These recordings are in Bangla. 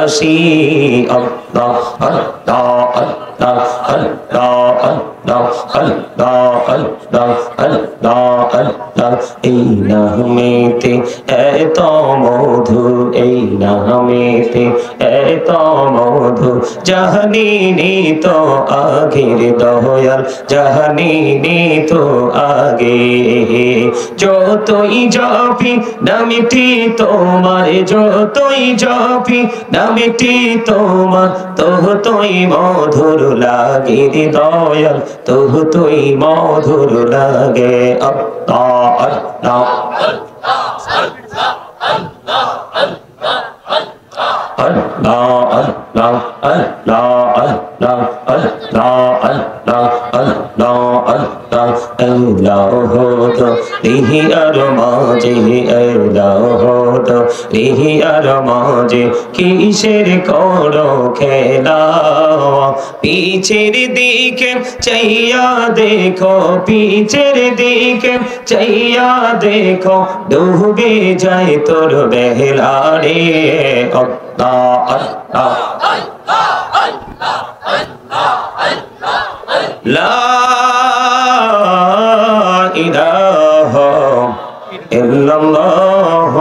আসি আল্লাহ আল্লাহ আল্লাহ আল্লাহ আল্লাহ আল্লাহ আল্লাহ আল্লাহ আল্লাহ এই নামেতে এত মধু এই নামেতে এত মধু জাহানিনি তো আগের দয়াল জাহানিনি তো আগে যতই জপি নামটি তোমার যতই জপি নামটি তোমার ততই মধুর লাগে দয়াল ততই মধুর লাগে আল্লাহ আল্লাহ Allah Allah Allah Allah Allah Allah Allah Allah Allah ho to rihi ar maje Allah ho to rihi ar maje kisher koro khela picher dike chaiya dekho picher dike chaiya dekho dube jay tor behla re Allah Allah La ilaha illallah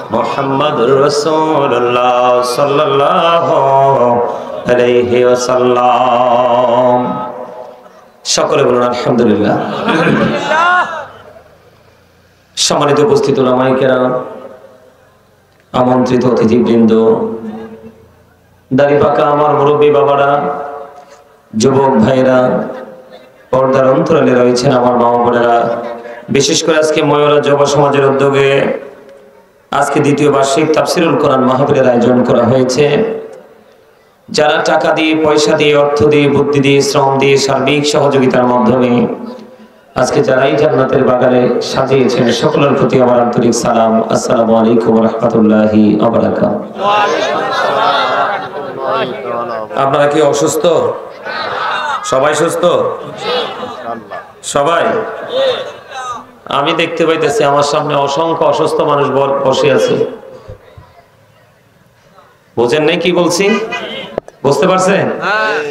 Muhammadur Rasulullah sallallahu alayhi wa sallam সকলে বলুন আলহামদুলিল্লাহ সম্মানিত উপস্থিত উলামায়ে কেরাম আমন্ত্রিত অতিথিবৃন্দ দাড়ি পাকা আমার মুরব্বী বাবারা যুবক ভাইরা পর্দার অন্তরালে রয়েছেন আমার মা বোনেরা বিশেষ করে আজকে ময়ূরা যুব সমাজের উদ্যোগে আজকে দ্বিতীয় বার্ষিক তাফসিরুল কোরআন মাহফিলের আয়োজন করা হয়েছে যারা টাকা দিয়ে পয়সা দিয়ে অর্থ দিয়ে বুদ্ধি দিয়ে শ্রম দিয়ে সার্বিক সহযোগিতার মাধ্যমে আজকে যারাই জান্নাতের বাগানে সাজিয়েছেন সকলের প্রতি আমার আন্তরিক সালাম আসসালামু আলাইকুম ওয়া রাহমাতুল্লাহি ওয়া বারাকাতুহু আপনারা কি অসুস্থ সবাই সুস্থ সবাই আমি দেখতে পাইতেছি আমার সামনে অসংখ্য অসুস্থ মানুষ বসে আছে বুঝেন নাই কি বলছি বুঝতে পারছেন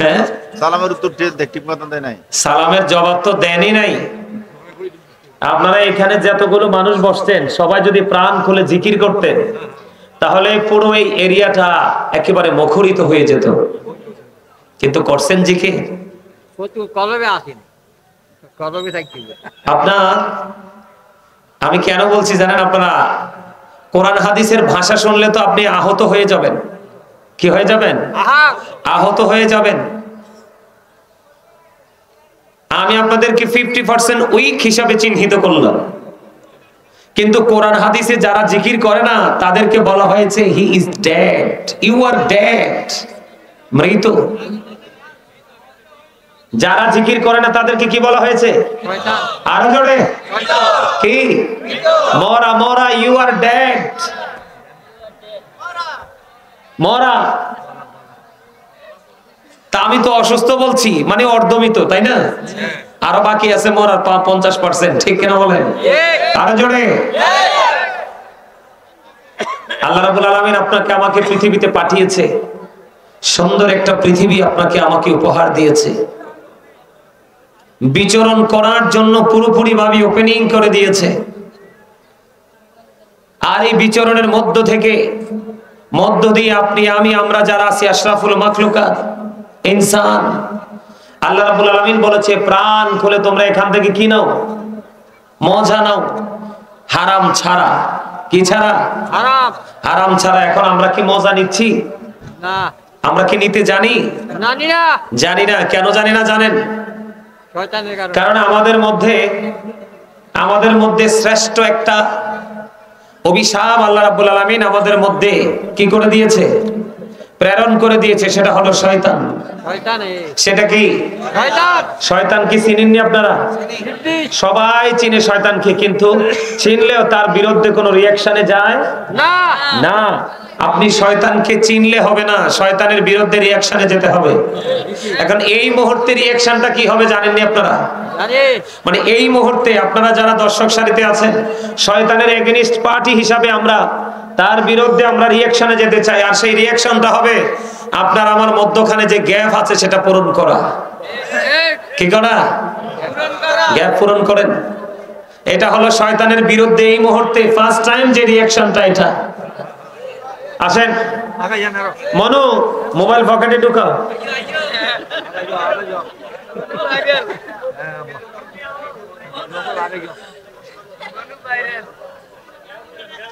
হ্যাঁ সালামের উত্তর ঠিক মতো দেয় নাই সালামের জবাব তো দেনই নাই আপনারা এখানে যতগুলো মানুষ বসছেন সবাই যদি প্রাণ খুলে জিকির করতেন তাহলে পুরো এই এরিয়াটা একেবারে মুখরিত হয়ে যেত কিন্তু করছেন জিকির আপনার আমি কেন বলছি জানেন আপনারা কোরআন হাদিসের ভাষা শুনলে তো আপনি আহত হয়ে যাবেন কি হয়ে যাবেন আহত হয়ে যাবেন আমি আপনাদেরকে 50% উইক হিসাবে চিহ্নিত করলাম কিন্তু কোরআন হাদিসে যারা জিকির করে না তাদেরকে বলা হয়েছে he is dead you are dead মৃত যারা জিকির করে না তাদেরকে কি বলা হয়েছে আরো জোরে কি মরা মরা ইউ আর ডেড মরা তা আমি তো অসুস্থ বলছি মানে অর্ধমিত তাই না আরো বাকি আছে মরার 50% ঠিক কিনা বলেন আরো জোরে আল্লাহ রাব্বুল আলামিন আপনাকে আমাকে পৃথিবীতে পাঠিয়েছে সুন্দর একটা পৃথিবী আপনাকে আমাকে উপহার দিয়েছে বিচরণ করার জন্য পুরোপুরি ভাবে ওপেনিং করে দিয়েছে আর এই বিচরণের মধ্য দিয়ে আপনি আমি আমরা যারা আছি আশরাফুল মাখলুকাত ইনসান আল্লাহ রাব্বুল আলামিন বলেছে প্রাণ খুলে তোমরা এখান থেকে কি নাও মজা নাও হারাম ছাড়া কি ছাড়া হারাম ছাড়া এখন আমরা কি মজা নিচ্ছি না আমরা কি নিতে জানি জানি না কেন জানি না জানেন কারণ আমাদের মধ্যে শ্রেষ্ঠ একটা অভিশাপ আল্লাহ রাব্বুল আলামিন আমাদের মধ্যে কি করে দিয়েছে প্রেরণ করে দিয়েছে সেটা হলো শয়তান সেটা কি শয়তান কি চিনেননি আপনারা সবাই চিনে শয়তানকে কিন্তু চিনলেও তার বিরুদ্ধে কোনো রিঅ্যাকশনে যায় না আপনি শয়তানকে চিনলে হবে না শয়তানের বিরুদ্ধে রিঅ্যাকশনে যেতে হবে এখন এই মুহূর্তে রিঅ্যাকশনটা কি হবে জানেননি আপনারা মানে এই মুহূর্তে আপনারা যারা দর্শক সারিতে আছেন শয়তানের এগেইনস্ট পার্টি হিসাবে আমরা তার বিরুদ্ধে আমরা রিঅ্যাকশনে যেতে চাই, আর সেই রিঅ্যাকশনটা হবে আপনার আমার মধ্যখানে যে গ্যাপ আছে সেটা পূরণ করা। কি করা? গ্যাপ পূরণ করেন। এটা হলো শয়তানের বিরুদ্ধে এই মুহূর্তে ফার্স্ট টাইম যে রিঅ্যাকশনটা। এটা আসেন মনু, মোবাইল পকেটে ঢুকাও।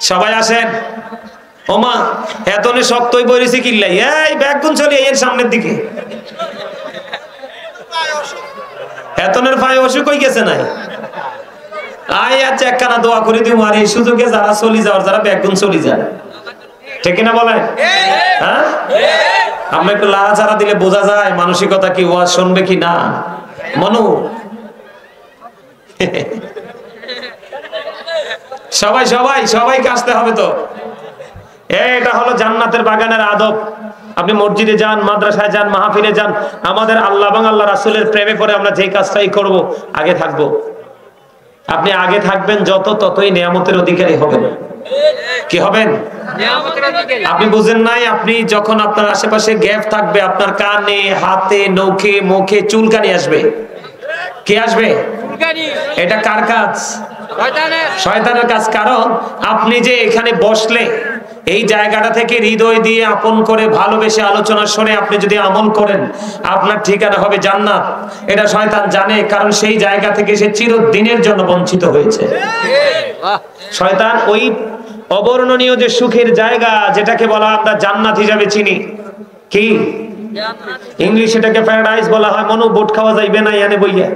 সবাই আসেন। ওমা এতনে শক্তই পড়েছি কিল্লাই, এই ব্যাগ গুন চলে এর সামনের দিকে। এতনের পায়ে অসুখ হয়ে গেছে নাই? আয় আচ্ছা একখানা দোয়া করে দিব, আর এই সুযোগে যারা চলে যাওয়ার, যারা ব্যাগ গুন চলে যায়, ঠিক না বলেন? হ্যাঁ, আমরা একটু লাড়াচাড়া দিলে বোঝা যায় মানসিকতা কি, ওয়াজ শুনবে কি না। মনু সবাই সবাই সবাইকে আসতে হবে তো। এটা হলো জান্নাতের বাগানের আদব। আপনি মসজিদে যান, মাদ্রাসায় যান, মাহফিলে যান, আমাদের আল্লাহ এবং আল্লাহ রাসূলের প্রেমে পড়ে আমরা যেই কাজটাই করব আগে থাকবো। আপনি আগে থাকবেন যত, ততই নিয়ামতের অধিকারী হবেন। কি হবেন? আপনি বুঝেন নাই, আপনি যখন আপনার আশেপাশে গ্যাপ থাকবে, আপনার কানে, হাতে, নখে, মুখে চুলকানি আসবে। কে আসবে? এটা কার কাজ? শয়তানের কাজ। কারণ আপনি যে এখানে বসলে, এই জায়গাটা থেকে হৃদয় দিয়ে আপন করে ভালোবেসে আলোচনা শুনে আপনি যদি আমল করেন, আপনার ঠিকানা হবে জান্নাত। এটা শয়তান জানে, কারণ সেই জায়গা থেকে সে চিরদিনের জন্য বঞ্চিত হয়েছে। শয়তান ওই অবর্ণনীয় যে সুখের জায়গা, যেটাকে বলা আমরা জান্নাত হিসাবে চিনি, কি ইংলিশ এটাকে প্যারাডাইস বলা হয়। মনো বোট খাওয়া যাইবে না এনে বইয়া।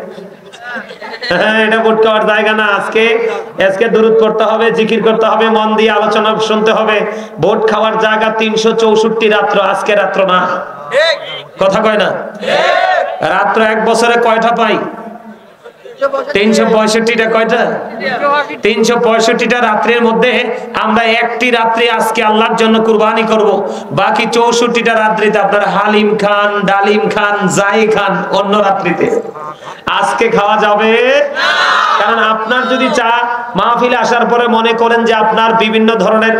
এটা বোট খাওয়ার জায়গা না। আজকে দুরূদ পড়তে হবে, জিকির করতে হবে, মন দিয়ে আলোচনা শুনতে হবে। বোট খাওয়ার জায়গা 364 রাত্র, আজকে রাত্র না। কথা কয় না? রাত্র এক বছরে কয়টা পাই? 365টা। কয়টা? 365টা রাত্রির মধ্যে আমরা একটি রাত্রি আজকে আল্লাহর জন্য কুরবানি করব। বাকি 64টা রাত্রিতে আপনারা হালিম খান, ডালিম খান, যাই খান অন্য রাত্রিতে। আজকে খাওয়া যাবে না। কারণ আপনার যদি মাহফিলে আসার পরে মনে করেন যে আপনার বিভিন্ন ধরনের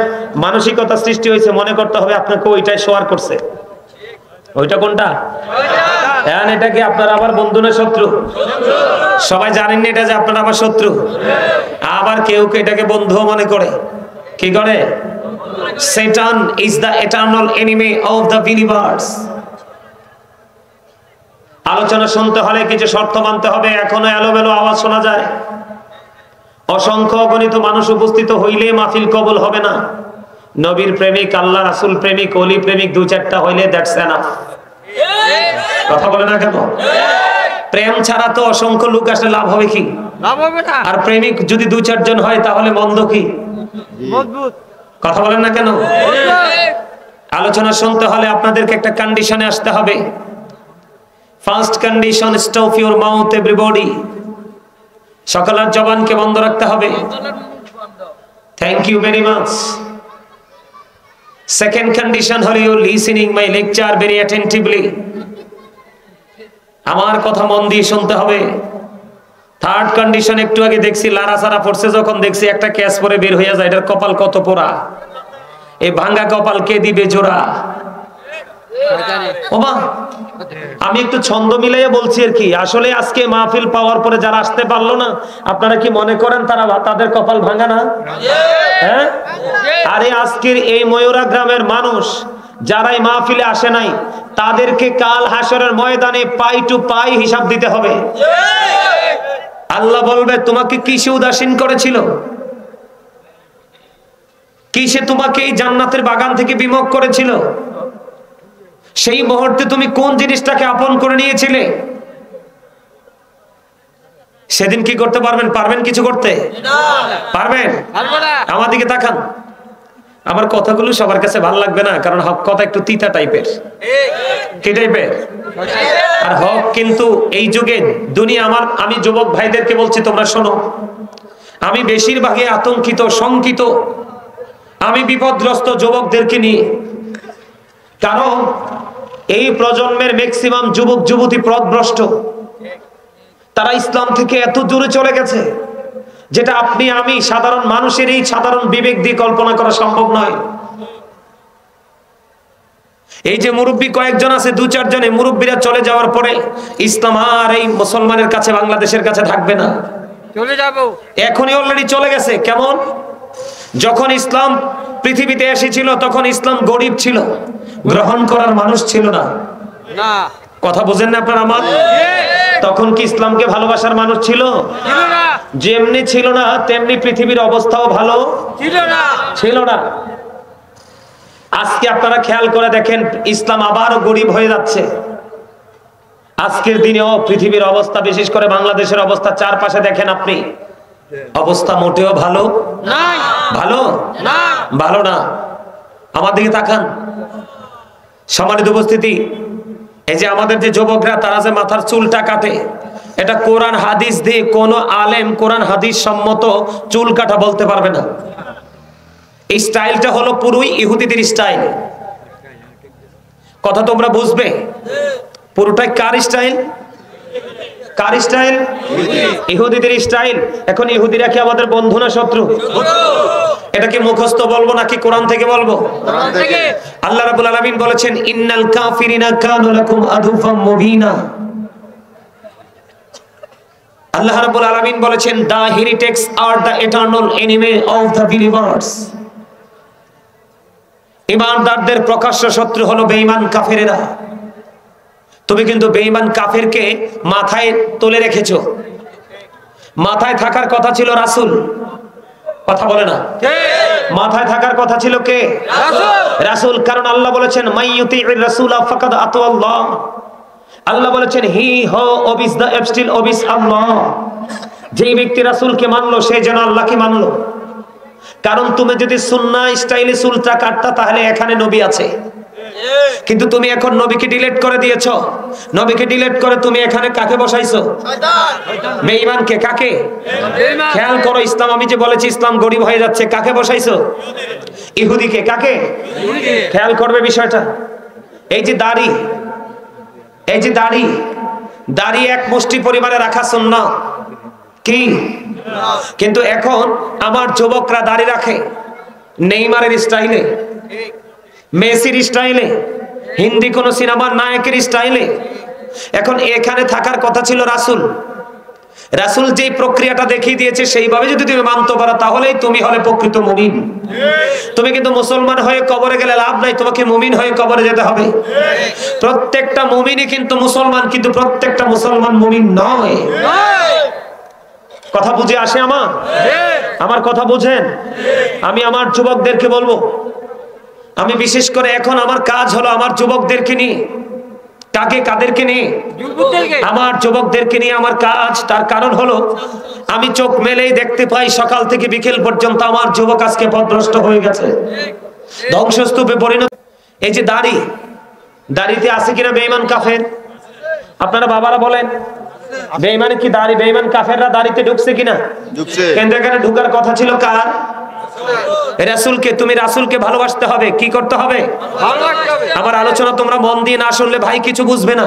মানসিকতা সৃষ্টি হয়েছে, মনে করতে হবে আপনাকে ওইটাই শোয়ার করছে। ওইটা কোনটা? এটা কি আপনার আবার বন্ধু না শত্রু? সবাই জানেন না এটা যে আপনার আবার শত্রু। আবার কেউ এটাকে বন্ধুও মনে করে। কি করে? Satan is the eternal enemy of the universe. আলোচনা শুনতে হলে কিছু শর্ত মানতে হবে। এখনো এলোমেলো আওয়াজ শোনা যায়। অসংখ্য অগণিত মানুষ উপস্থিত হইলে মাহফিল কবুল হবে না। নবীর প্রেমিক, আল্লাহ রাসূল প্রেমিক, ওলি প্রেমিক 2-4টা হইলে দ্যাটস এনাফ। কথা বলে না কেন? প্রেম ছাড়া তো অসংখ্য লোক আসলে লাভ হবে কি? লাভ হবে না। আর প্রেমিক যদি 2-4 জন হয় তাহলে মন্দ কি? মজবুত। কথা বলেন না কেন? আলোচনা শুনতে হলে আপনাদেরকে একটা কন্ডিশনে আসতে হবে। First condition, stop your mouth everybody. সকলের জবানকে বন্ধ রাখতে হবে। Thank you very much. Second condition হলো you listening my lecture very attentively. আমার কথা মন দিয়ে শুনতে হবে। থার্ড কন্ডিশন, একটু আগে দেখছি লারাসারা পড়ছে, যখন দেখছি একটা ক্যাশ পরে বের হয়ে যায়, এটার কপাল কত পোড়া। এই ভাঙ্গা কপাল কে দিবে জোড়া? ওমা আমি একটু ছন্দ মিলাইয়া বলছি আর কি। আসলে আজকে মাহফিল পাওয়ার পরে যারা আসতে পারলো না, আপনারা কি মনে করেন তাদের কপাল ভাঙা না? হ্যাঁ, আরে আজকের এই ময়ূরা গ্রামের মানুষ যারাই মাহফিলে আসে নাই, তাদেরকে কাল হাসরের ময়দানে পাই টু পাই হিসাব দিতে হবে। আল্লাহ বলবে, তোমাকে কিসে উদাসীন করেছিল? কিসে তোমাকে এই জান্নাতের বাগান থেকে বিমুখ করেছিল? সেই মুহূর্তে তুমি কোন জিনিসটাকে আপন করে নিয়েছিলে? সেদিন কি করতে পারবেন? পারবেন কিছু করতে? পারবেন? আমার দিকে তাকান। আমার কথাগুলো সবার কাছে ভালো লাগবে না, কারণ হক কথা একটু তিতা টাইপের। কি টাইপের? আর হক কিন্তু এই যুগে দুনিয়া। আমি যুবক ভাইদেরকে বলছি, তোমরা শোনো। আমি বেশিরভাগই আতঙ্কিত, শঙ্কিত, আমি বিপদগ্রস্ত যুবকদেরকে নিয়ে। কারণ এই প্রজন্মের ম্যাক্সিমাম যুবক যুবতী পথভ্রষ্ট। তারা ইসলাম থেকে এত দূরে চলে গেছে, যেটা আপনি আমি সাধারণ মানুষের এই সাধারণ বিবেক দিয়ে কল্পনা করা সম্ভব নয়। এই যে মুরব্বী কয়েকজন আছে, 2-4 জন, এই মুরব্বীরা চলে যাওয়ার পরে ইসলাম আর এই মুসলমানের কাছে, বাংলাদেশের কাছে থাকবে না, চলে যাব। এখনই অলরেডি চলে গেছে। কেমন? যখন ইসলাম পৃথিবীতে এসেছিল তখন ইসলাম গরিব ছিল, গ্রহণ করার মানুষ ছিল না। না, কথা বোঝেন না আপনারা আমার? তখন কি ইসলামকে ভালোবাসার মানুষ ছিল? ছিল না, যেমনি ছিল না তেমনি পৃথিবীর অবস্থাও ভালো ছিল না। আজকে আপনারা খেয়াল করে দেখেন, ইসলাম আবারও গরিব হয়ে যাচ্ছে। আজকের দিনেও পৃথিবীর অবস্থা, বিশেষ করে বাংলাদেশের অবস্থা চারপাশে দেখেন আপনি, অবস্থা মোটেও ভালো নাই, ভালো না, ভালো না। আমার দিকে তাকান। সম্মানিত উপস্থিতি, এই যে আমাদের যে যুবকরা, তারা যে মাথার চুলটা কাটে, এটা কোরআন হাদিস দিয়ে কোন আলেম কোরআন হাদিস সম্মত চুল কাটা বলতে পারবে না। এই স্টাইলটা হলো পুরোই ইহুদিদের স্টাইল। কথা তোমরা বুঝবে, পুরোটাই কার স্টাইল? কার স্টাইল? ইহুদিদের স্টাইল। এখন ইহুদিরা কি আমাদের বন্ধু না শত্রু? এটা কি মুখস্থ বলবো নাকি কোরআন থেকে বলবো? কোরআন থেকে। আল্লাহ রাব্বুল আলামিন বলেছেন, ইন্নাল কাফিরিনা কানু লাকুম আদুফাম মুবিনা। আল্লাহ রাব্বুল আলামিন বলেছেন, the heretics are the eternal enemy of the believers. ঈমানদারদের প্রকাশ্য শত্রু হলো বেঈমান কাফেরেরা। তুমি কিন্তু বেঈমান কাফেরকে মাথায় তুলে রেখেছো। মাথায় থাকার কথা ছিল রাসূল, কথা বলে না। মাথায় থাকার কথা ছিল কে? রাসূল। কারণ আল্লাহ বলেছেন, মাইয়ুতির রাসূলা ফাকাদ আতাল্লাহ। আল্লাহ বলেছেন, হি হো ওবিস দা এপস্টিল ওবিস আল্লাহ। যেই ব্যক্তি রাসূলকে মানলো সে যেন আল্লাহকে মানলো। কারণ তুমি যদি সুন্নাহ স্টাইলে চুলটা কাটতা তাহলে এখানে নবী আছে, কিন্তু তুমি এখন নবীকে ডিলিট করে দিয়েছো। নবীকে ডিলিট করে তুমি এখানে কাকে বসাইছো? শয়তান, বেঈমানকে। কাকে? বেঈমান। খেয়াল করো, ইসলাম, আমি যে বলেছি ইসলাম গরিব হয়ে যাচ্ছে, কাকে বসাইছো? ইহুদিকে। কাকে? খেয়াল করবে বিষয়টা। এই যে দাড়ি, এই যে দাড়ি, দাড়ি এক মুষ্টি পরিমাণে রাখা সুন্নাহ কি? কিন্তু এখন আমার যুবকরা দাড়ি রাখে নেইমারের স্টাইলে, মেসির স্টাইলে, হিন্দি কোন সিনেমার নায়কের স্টাইলে। এখন এখানে থাকার কথা ছিল রাসূল। রাসূল যে প্রক্রিয়াটা দেখিয়ে দিয়েছে সেইভাবে যদি তুমি মানতে পারো তাহলেই তুমি হলে প্রকৃত মুমিন। তুমি কিন্তু মুসলমান হয়ে কবরে গেলে লাভ নাই, তোমাকে মুমিন হয়ে কবরে যেতে হবে। প্রত্যেকটা মুমিনই কিন্তু মুসলমান, কিন্তু প্রত্যেকটা মুসলমান মুমিন নয়। কথা বুঝে আসে আমার? আমার কথা বুঝেন? আমি আমার যুবকদেরকে বলবো, আমি বিশেষ করে এখন আমার কাজ হলো আমার যুবকদেরকে নিয়ে। কাদেরকে নিয়ে? আমার যুবকদেরকে নিয়ে আমার কাজ। তার কারণ হলো আমি চোখ মেলেই দেখতে পাই সকাল থেকে বিকেল পর্যন্ত আমার যুবক আজকে পথভ্রষ্ট হয়ে গেছে, ধ্বংসস্তূপে পরিণত। এই যে দাড়ি, দাড়িতে আছে কিনা বেঈমান কাফের? আপনারা বাবারা বলেন, বেঈমান কি দাড়ি, বেঈমান কাফেররা দাড়িতে ঢুকছে কিনা? ঢুকছে। কেন্দ্রে এখানে ঢুকার কথা ছিল কার? রাসূলকে। তুমি রাসূলকে ভালোবাসতে হবে। কি করতে হবে? আমার আলোচনা তোমরা মন দিয়ে না শুনলে ভাই কিছু বুঝবে না।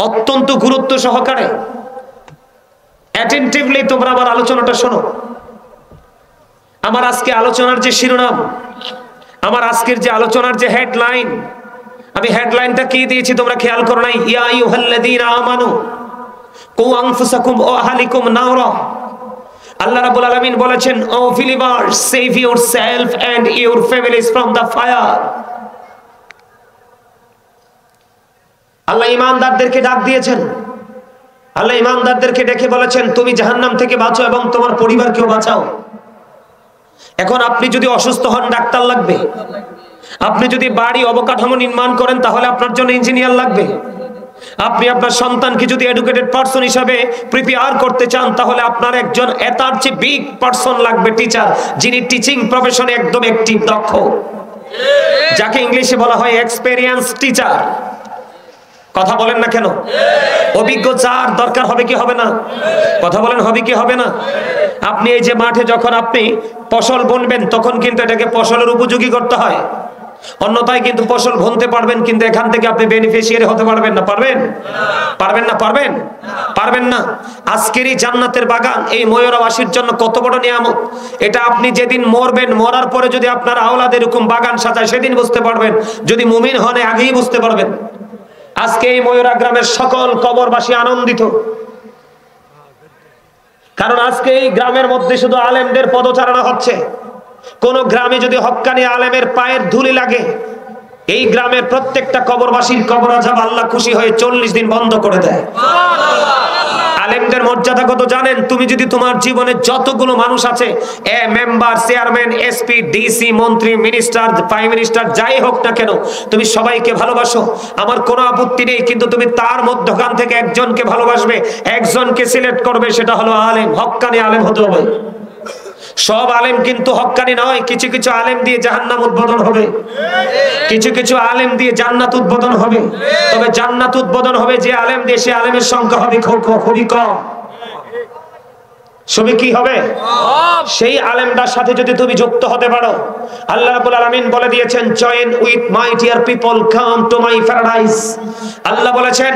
অত্যন্ত গুরুত্ব সহকারে অ্যাটেনটিভলি তোমরা আমার আলোচনাটা শোনো। আমার আজকে আলোচনার যে শিরোনাম, আমার আজকের যে আলোচনার যে হেডলাইন, আমি হেডলাইনটা কি দিয়েছি তোমরা খেয়াল করো নাই? ইয়া আইয়ুহাল্লাযীনা আমানু কু আনফুসাকুম ওয়া আহলিকুম নারা। আল্লাহ রাব্বুল আলামিন বলেছেন, O believers, save yourself and your families from the fire. আল্লাহ ঈমানদারদেরকে ডাক দিয়েছেন। আল্লাহ ঈমানদারদেরকে ডেকে বলেছেন, তুমি জাহান্নাম থেকে বাঁচো এবং তোমার পরিবারকেও বাঁচাও। এখন আপনি যদি অসুস্থ হন, ডাক্তার লাগবে। আপনি যদি বাড়ি অবকাঠামো নির্মাণ করেন তাহলে আপনার জন্য ইঞ্জিনিয়ার লাগবে। আপনি আপনার সন্তানকে যদি এডুকেটেড পারসন হিসাবে প্রিপেয়ার করতে চান তাহলে আপনার একজন এতার চেয়ে বিগ পারসন লাগবে, টিচার, যিনি টিচিং প্রফেশনে একদম অ্যাক্টিভ, দক্ষ, যাকে ইংলিশে বলা হয় এক্সপেরিয়েন্স টিচার। কথা বলেন না কেন? অভিজ্ঞ চার দরকার হবে কি হবে না? কথা বলেন, হবে কি হবে না? আপনি এই যে মাঠে যখন আপনি ফসল বুনবেন তখন কিন্তু এটাকে ফসলের উপযোগী করতে হয়। অন্যথায় কিন্তু ফসল বুনতে পারবেন, কিন্তু এখান থেকে আপনি বেনিফিশিয়ারি হতে পারবেন না। পারবেন? পারবেন না? পারবেন? পারবেন না। আজকের এই জান্নাতের বাগান এই ময়ূরাবাসীর জন্য কত বড় নিয়ামত, এটা আপনি যেদিন মরবেন, মরার পরে যদি আপনার আওলাদ এরকম বাগান সাজায় সেদিন বুঝতে পারবেন, যদি মুমিন হন আগেই বুঝতে পারবেন। আজকে এই ময়ূরা গ্রামের সকল কবরবাসী আনন্দিত, কারণ আজকে এই গ্রামের মধ্যে শুধু আলেমদের পদচারণা হচ্ছে। কোন গ্রামে যদি হক্কানি আলেমের পায়ের ধুলি লাগে, এই গ্রামের প্রত্যেকটা কবরবাসীর কবর আযাব আল্লাহ খুশি হয়ে 40 দিন বন্ধ করে দেয়। আলেমদের মর্যাদা কত জানেন? তুমি যদি তোমার জীবনে যতগুলো মানুষ আছে, মেম্বার, চেয়ারম্যান, এসপি, ডিসি, মন্ত্রী, মিনিস্টার, প্রাইম মিনিস্টার, যাই হোক না কেন, তুমি সবাইকে ভালোবাসো, আমার কোনো আপত্তি নেই, কিন্তু তুমি তার মধ্যখান থেকে একজনকে ভালোবাসবে, একজনকে সিলেক্ট করবে, সেটা হলো আলেম, হক্কানি আলেম হতে হবে। সব আলেম কিন্তু হক্কানি নয়। কিছু কিছু আলেম দিয়ে জাহান্নাম উদ্বোধন হবে, কিছু কিছু আলেম দিয়ে জান্নাত উদ্বোধন হবে। তবে জান্নাত উদ্বোধন হবে যে আলেম দিয়ে, সে আলেমের সংখ্যা হবে খুবই কম। সবই কি হবে? সেই আলেমদার সাথে যদি তুমি যুক্ত হতে পারো, আল্লাহ রাব্বুল আলামিন বলে দিয়েছেন, join with my dear people, come to my paradise. আল্লাহ বলেছেন,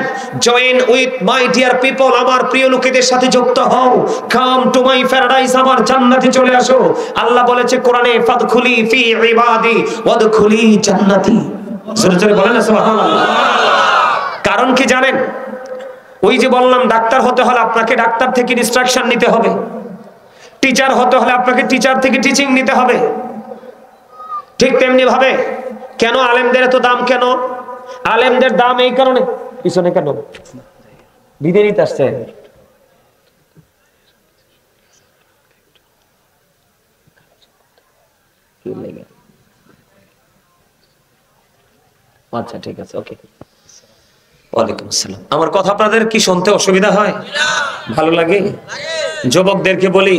join with my dear people, আমার প্রিয় লোকেদের সাথে যুক্ত হও, কাম টু মাই প্যারাডাইস, আমার জান্নাতে চলে আসো। আল্লাহ বলেছে কোরআনে, ফাদখুলি ফি ইবাদি ওয়াদখুলি জান্নাতি। জোরে জোরে বলেন না সুবহানাল্লাহ। কারণ কি জানেন? ওই যে বললাম, ডাক্তার হতে হলে আপনাকে ডাক্তার থেকে ইনস্ট্রাকশন নিতে হবে, টিচার হতে হলে আপনাকে টিচার থেকে টিচিং নিতে হবে। ঠিক তেমনি ভাবে কেন আলেমদের এত দাম? কেন আলেমদের দাম? এই কারণে। পিছনে কেন বিদে নিতে আসছে? আচ্ছা ঠিক আছে, ওকে। ওয়ালাইকুম আসসালাম। আমার কথা আপনাদের কি শুনতে অসুবিধা হয়? ভালো লাগে? যুবকদেরকে বলি,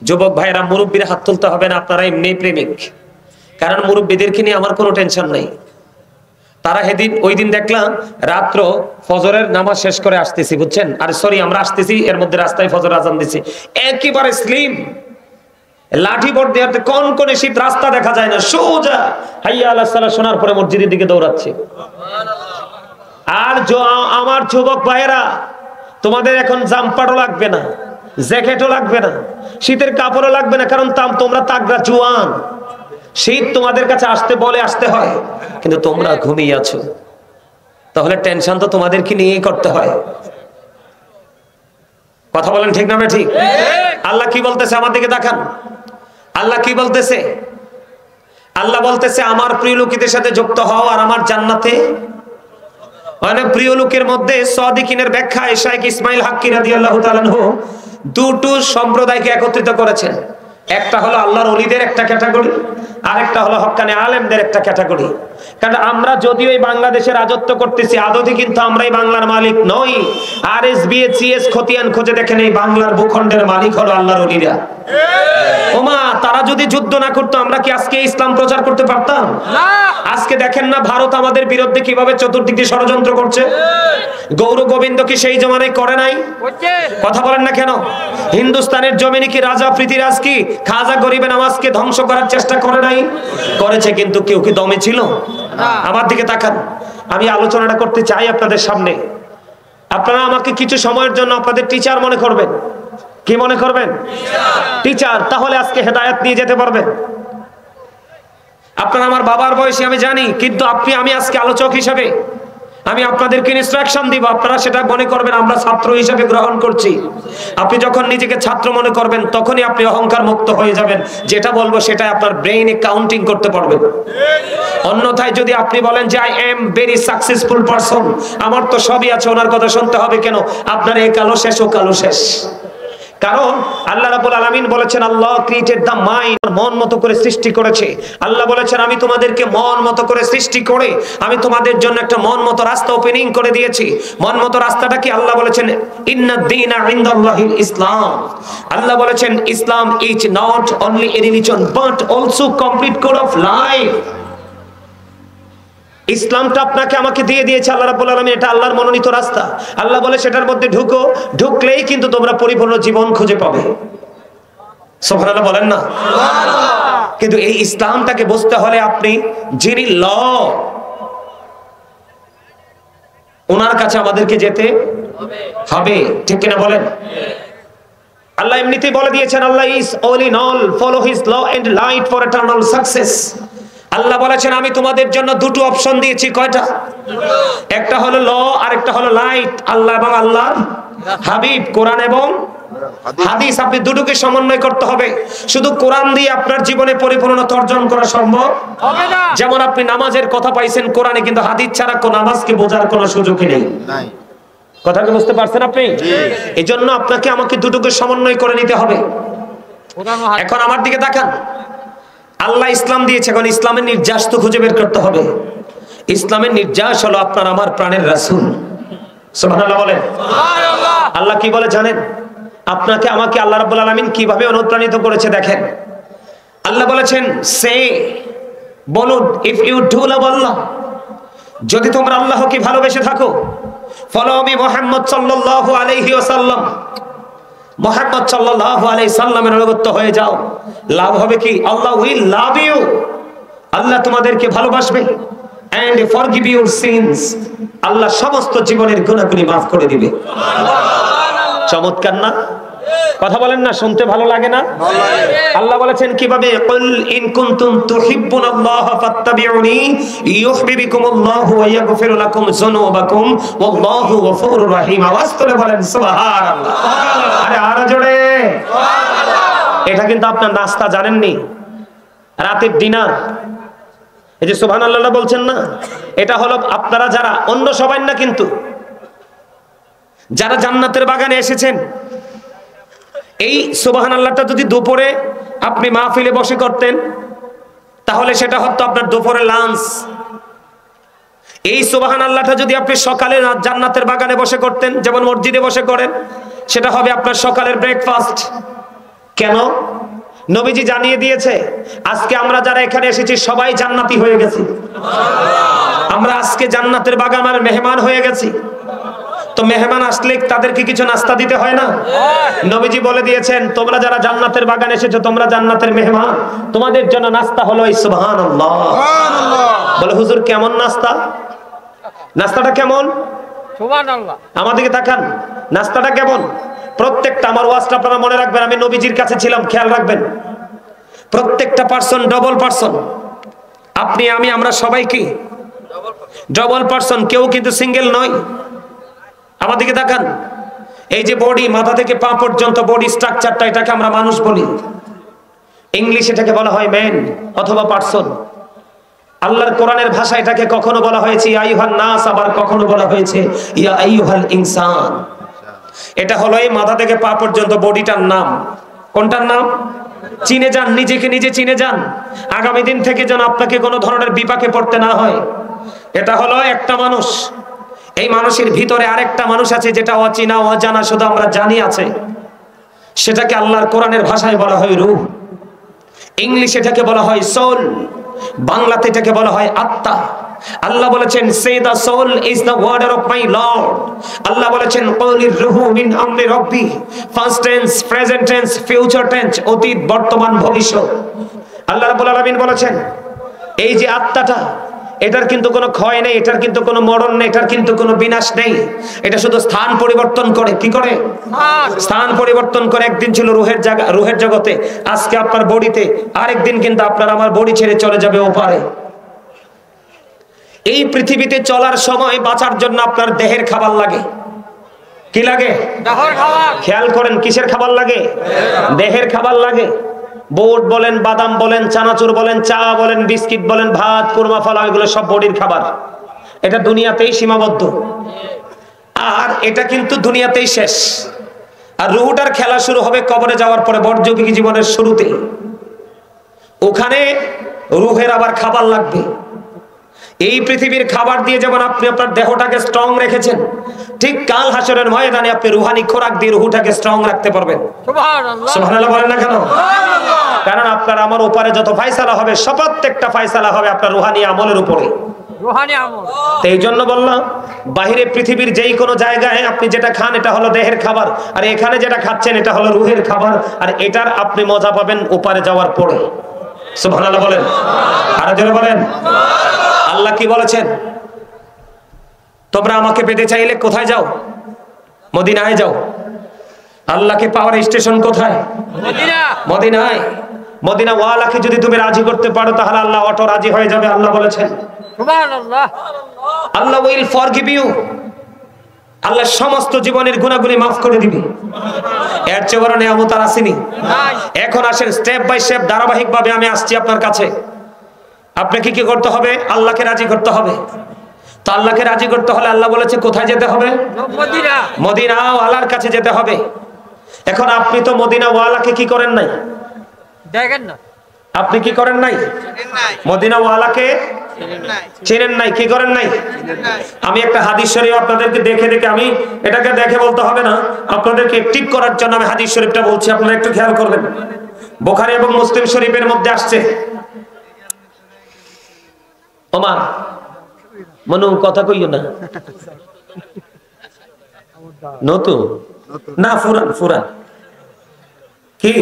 যুবক ভাইরা, মুরব্বীরা হাত তুলতে হবে না, আপনারা এমনি প্রেমিক। কারণ মুরব্বীদেরকে নিয়ে আমার কোনো টেনশন নাই। তারা ওই দিন দেখলাম রাত্র ফজরের নামাজ শেষ করে আসতেছি, বুঝছেন? আরে সরি, আমরা আসতেছি, এর মধ্যে রাস্তায় ফজর আজান দিছি, একেবারে স্লিম লাঠি বোর্ড দিয়ে কোন শীত, রাস্তা দেখা যায় না, সোজা হাইয়া আলাস সালাহ শোনার পরে মসজিদের দিকে দৌড়াচ্ছে। আর আমার যুবক ভাইয়েরা, তোমাদের এখন জাম্পারও লাগবে না, জ্যাকেটও লাগবে না, শীতের কাপড়ও লাগবে না, কারণ তোমরা তাগড়া জওয়ান। শীত তোমাদের কাছে আসতে হয়, কিন্তু তোমরা ঘুমিয়ে আছো, তাহলে টেনশন তো তোমাদেরকে নিয়েই করতে হয়। কথা বলেন ঠিক না? ঠিক। আল্লাহ কি বলতেছে? আমার দিকে তাকান। আল্লাহ কি বলতেছে? আল্লাহ বলতেছে, আমার প্রিয় লোকেদের সাথে যুক্ত হও আর আমার জান্নাতে। মানে প্রিয় লোকের মধ্যে সাদিকিনের ব্যাখ্যায় শাইখ ইসমাইল হাক্কি রাদিয়াল্লাহু তাআলা আনহু দুটো সম্প্রদায়কে একত্রিত করেছেন। একটা হলো আল্লাহর ওলিদের একটা ক্যাটাগরি, আরেকটা হলো হক্কানি আলেমদের একটা ক্যাটাগরি। কারণ আমরা যদিও এই বাংলাদেশে রাজত্ব করতেছি, আদতে কিন্তু আমরা এই বাংলার মালিক নই। RSBHCS খতিয়ান খুঁজে দেখেন, এই বাংলার ভূখণ্ডের মালিক হলো আল্লাহর ওলিরা। ওমা, তারা যদি যুদ্ধ না করতো, আমরা কি আজকে ইসলাম প্রচার করতে পারতাম? আজকে দেখেন না ভারত আমাদের বিরুদ্ধে কিভাবে চতুর্দিক দিয়ে ষড়যন্ত্র করছে। গৌর গোবিন্দ কি সেই জমানায় করে নাই? কথা বলেন না কেন? হিন্দুস্তানের জমিনে কি রাজা পৃথিরাজ কি খাজা গরিবে নামাজকে ধ্বংস করার চেষ্টা করে নাই? করেছে, কিন্তু কেউ কি দমে ছিল? আমার দিকে তাকান, আমি আলোচনাটা করতে চাই আপনাদের সামনে। আপনারা আমাকে কিছু সময়ের জন্য আপনাদের টিচার মনে করবেন। কি মনে করবেন? টিচার। তাহলে আজকে হেদায়েত নিয়ে যেতে পারবেন। আপনারা আমার বাবার বয়সী আমি জানি, কিন্তু আমি আজকে আলোচক হিসেবে আমি আপনাদেরকে ইনস্ট্রাকশন দিব, আপনারা সেটা মনে করবেন আমরা ছাত্র হিসেবে গ্রহণ করছি। আপনি যখন নিজেকে ছাত্র মনে করবেন, তখনই আপনি অহংকার মুক্ত হয়ে যাবেন। যেটা বলবো সেটা আপনার ব্রেইনে কাউন্টিং করতে পারবেন। অন্যথায় যদি আপনি বলেন যে I am very successful person, আমার তো সবই আছে, ওনার কথা শুনতে হবে কেন? আপনার এই কালো শেষ ও কালো শেষ। কারণ আল্লাহ রাব্বুল আলামিন বলেছেন, আল্লাহ ক্রিয়েটেড দ্য মাইন্ড, মন মতো করে সৃষ্টি করেছে। আল্লাহ বলেছেন, আমি তোমাদেরকে মন মতো করে সৃষ্টি করে আমি তোমাদের জন্য একটা মন মতো রাস্তা ওপেনিং করে দিয়েছি। মন মতো রাস্তাটা কি? আল্লাহ বলেছেন, ইন্নাদ দীনা ইনদাল্লাহিল ইসলাম। আল্লাহ বলেছেন, Islam is not only a religion but also complete code of life. ইসলামটা আপনাকে আমাকে দিয়ে দিয়েছে আল্লাহ রাব্বুল আলামিন, এটা আল্লাহর মনোনীত রাস্তা। আল্লাহ বলে সেটার মধ্যে ঢুকো, ঢুকলেই কিন্তু তোমরা পরিপূর্ণ জীবন খুঁজে পাবে। সুবহানাল্লাহ বলেন না? কিন্তু এই ইসলামটাকে বুঝতে হলে আপনি যিনি ল, ওনার কাছে আমাদেরকে যেতে হবে, ঠিক কিনা বলেন? আল্লাহ এমনিতেই বলে দিয়েছেন, Allah is all in all, follow his law and light for eternal success. আল্লাহ বলেছেন আমি তোমাদের জন্য দুটো অপশন দিয়েছি। কয়টা? একটা হলো ল আর একটা হলো লাইট। আল্লাহ এবং আল্লাহর হাবিব, কোরআন এবং হাদিস, আপনি দুটোকে সমন্বয় করতে হবে। শুধু কোরআন দিয়ে আপনার জীবনে পরিপূর্ণতা অর্জন করা সম্ভব হবে না। যেমন আপনি নামাজের কথা পাইছেন কোরআনে, কিন্তু হাদিস ছাড়া কোন নামাজকে বোঝার কোনো সুযোগই নেই। কথাটা বুঝতে পারছেন আপনি? এই জন্য আপনাকে আমাকে দুটোকে সমন্বয় করে নিতে হবে। এখন আমার দিকে তাকান, আল্লাহ ইসলাম দিয়েছে, এখন ইসলামের নির্যাস তো খুঁজে বের করতে হবে। ইসলামের নির্যাস হলো আপনার আমার প্রাণের রাসূল। সুবহানাল্লাহ বলেন। আল্লাহ কি বলে জানেন? আপনাকে আমাকে আল্লাহ রাব্বুল আলামিন কিভাবে অনুপ্রাণিত করেছে দেখেন। আল্লাহ বলেছেন, সে বলুন, ইফ ইউ ডু লাভ আল্লাহ, যদি তোমরা আল্লাহকে ভালোবেসে থাকো, ফলো মি মুহাম্মদ সাল্লাল্লাহু আলাইহি ওয়াসাল্লাম, মুহাম্মদ সাল্লাল্লাহু আলাইহি সাল্লামের অনুগত হয়ে যাও। লাভ হবে কি? আল্লাহ উইল লাভ ইউ, আল্লাহ তোমাদেরকে ভালোবাসবে। এন্ড ফরগিভ ইউর সিনস, আল্লাহ সমস্ত জীবনের গুনাহগুলি maaf করে দিবে। চমৎকার না? কথা বলেন না, শুনতে ভালো লাগে না? আল্লাহ বলেছেন কিভাবে, কুল ইন কুনতুম তুহিব্বুনাল্লাহ ফাত্তাবিউনি ইউহিব্বুকুমুল্লাহু ওয়া ইয়াগফির লাকুম যুনুবাকুম ওয়াল্লাহু গফুরুর রহিম। আওয়াজ করে বলেন সুবহানাল্লাহ। আরে আরো জোরে সুবহানাল্লাহ। এটা কিন্তু আপনার নাস্তা জানেননি, রাতের ডিনার। এই যে সুবহানাল্লাহ বলছেন না, এটা হলো আপনারা যারা, অন্য সবাই না, কিন্তু যারা জান্নাতের বাগানে এসেছেন, এই সুবহানাল্লাহটা যদি দুপুরে আপনি মাহফিলে বসে করতেন, তাহলে সেটা হতো আপনার দুপুরে লাঞ্চ। এই সুবহানাল্লাহটা যদি আপনি সকালে জান্নাতের বাগানে বসে করতেন, যেমন মসজিদে বসে করেন, সেটা হবে আপনার সকালের ব্রেকফাস্ট। কেন? নবীজি জানিয়ে দিয়েছে, আজকে আমরা যারা এখানে এসেছি সবাই জান্নাতি হয়ে গেছি। আমরা আজকে জান্নাতের বাগানের মেহমান হয়ে গেছি। তো মেহমান আসলে তাদেরকে কিছু নাস্তা দিতে হয় না? নবীজি বলে দিয়েছেন, তোমরা যারা জান্নাতের বাগানে এসেছো, তোমরা জান্নাতের মেহমান, তোমাদের জন্য নাস্তা হলো এই সুবহানাল্লাহ। বলে হুজুর কেমন নাস্তা? নাস্তাটা কেমন? সুবহানাল্লাহ। আমাদেরকে তাকান, নাস্তাটা কেমন? প্রত্যেকটা, আমার ওয়াজটা আপনারা মনে রাখবেন, আমি নবীজির কাছে ছিলাম, খেয়াল রাখবেন। প্রত্যেকটা পার্সন ডবল পার্সন। আপনি, আমি, আমরা সবাই কি ডবল পার্সন, কেউ কিন্তু সিঙ্গেল নয়। আমাদেরকে দেখান, এই যে বডি, মাথা থেকে পা পর্যন্ত বডি স্ট্রাকচারটা, এটাকে আমরা মানুষ বলি। ইংলিশে এটাকে বলা হয় ম্যান অথবা পার্সন। আল্লাহর কোরআনের ভাষা এটাকে কখনো বলা হয়েছে ইয়া আইয়ুহান নাস, আবার কখনো বলা হয়েছে ইয়া আইয়ুহাল ইনসান। এটা হলো এই মাথা থেকে পা পর্যন্ত বডিটার নাম। কোনটার নাম? চিনে যান, নিজেকে নিজে চিনে যান, আগামী দিন থেকে যেন আপনাকে কোনো ধরনের বিপাকে পড়তে না হয়। এটা হলো একটা মানুষ। এই মানুষের ভিতরে আরেকটা মানুষ আছে, যেটা অচেনা অজানা, শুধু আমরা জানি আছে। সেটাকে আল্লাহর কোরআনের ভাষায় বলা হয় রূহ। ইংলিশে এটাকে বলা হয় সোল, বাংলাতে এটাকে বলা হয় আত্মা। আল্লাহ বলেছেন, say the soul is the word of my lord. আল্লাহ বলেছেন, কুলির রূহু মিন আমরি রাব্বি, first tense, present tense, future tense, অতীত, বর্তমান, ভবিষ্যৎ। আল্লাহ রাব্বুল আলামিন বলেছেন, এই যে আত্মাটা, এটার কিন্তু কোনো ক্ষয় নেই, এটার কিন্তু কোনো মরণ নেই, এটার কিন্তু কোনো বিনাশ নেই। এটা শুধু স্থান পরিবর্তন করে। কি করে? স্থান পরিবর্তন করে। একদিন ছিল রুহের জায়গা, রুহের জগতে, আজকে আপনার বডিতে, আরেকদিন কিন্তু আপনার আমার বডি ছেড়ে চলে যাবে ওপারে। এই পৃথিবীতে চলার সময় বাঁচার জন্য আপনার দেহের খাবার লাগে। কি লাগে? দেহের খাবার। খেয়াল করেন, কিসের খাবার লাগে? দেহের খাবার লাগে। বুট বলেন, বাদাম বলেন, চানাচুর বলেন, চা বলেন, বিস্কিট বলেন, ভাত, কুরমা, ফলা, এগুলো সব বডির খাবার। এটা দুনিয়াতেই সীমাবদ্ধ, আর এটা কিন্তু দুনিয়াতেই শেষ। আর রুহটার খেলা শুরু হবে কবরে যাওয়ার পরে, বর্জবিক জীবনের শুরুতে। ওখানে রুহের আবার খাবার লাগবে। এই পৃথিবীর খাবার দিয়ে যেমন আপনি আপনার দেহটাকে স্ট্রং রেখেছেন, ঠিক কাল হাসরের ময়দানে আপনি রুহানি খোরাক দিয়ে রুহটাকে স্ট্রং রাখতে পারবেন। সুবহানাল্লাহ। সুবহানাল্লাহ বলেন না কেন? কারণ আপনার আমার উপরে যত ফয়সালা হবে, প্রত্যেকটা ফয়সালা হবে আপনার রুহানি আমলের উপরে, রুহানি আমল। তো এই জন্য বললাম, বাহিরে পৃথিবীর যেই কোনো জায়গায় আপনি যেটা খান, এটা হলো দেহের খাবার, আর এখানে যেটা খাচ্ছেন এটা হলো রুহের খাবার, আর এটার আপনি মজা পাবেন ওপারে যাওয়ার পরে। সুবহানাল্লাহ বলেন, আরো জোরে বলেন। আল্লাহ কি বলেছেন? তোমরা আমাকে পেতে চাইলে কোথায় যাও? মদিনায় যাও। আল্লাহকে পাওয়ার স্টেশন কোথায়? মদিনা। মদিনায়। মদিনা ওয়ালাকে যদি তুমি রাজি করতে পারো তাহলে আল্লাহ অটো রাজি হয়ে যাবে। আল্লাহ বলেছেন সুবহানাল্লাহ। আল্লাহ উইল ফরগিভ ইউ। আল্লাহ সমস্ত জীবনের গুনাহগুলি মাফ করে দিবে। এর চেয়ে বড় নিয়ামত আর আসেনি। নাই। এখন আসেন স্টেপ বাই স্টেপ ধারাবাহিকভাবে আমি আসছি আপনার কাছে। আপনাকে কি করতে হবে? আল্লাহকে রাজি করতে হবে। তো আল্লাহকে রাজি করতে হলে আল্লাহ বলেছে কোথায় যেতে হবে? মদিনা। মদিনা ওয়ালার কাছে যেতে হবে। এখন আপনি তো মদিনা ওয়ালাকে কি করেন নাই? দেখেন না। আপনি কি করেন নাই? মদিনা ওয়ালাকে চেনেন নাই। কি করেন নাই? আমি একটা হাদিস শরীফ আপনাদেরকে দেখে আমি এটাকে দেখে বলতে হবে না, আপনাদেরকে অ্যাক্টিভ করার জন্য আমি হাদিস শরীফটা বলছি, আপনারা একটু খেয়াল করবেন। বুখারী এবং মুসলিম শরীফের মধ্যে আসছে। ওমা মনু কথা কইও না, নতুন না ফুরান ফুরান কি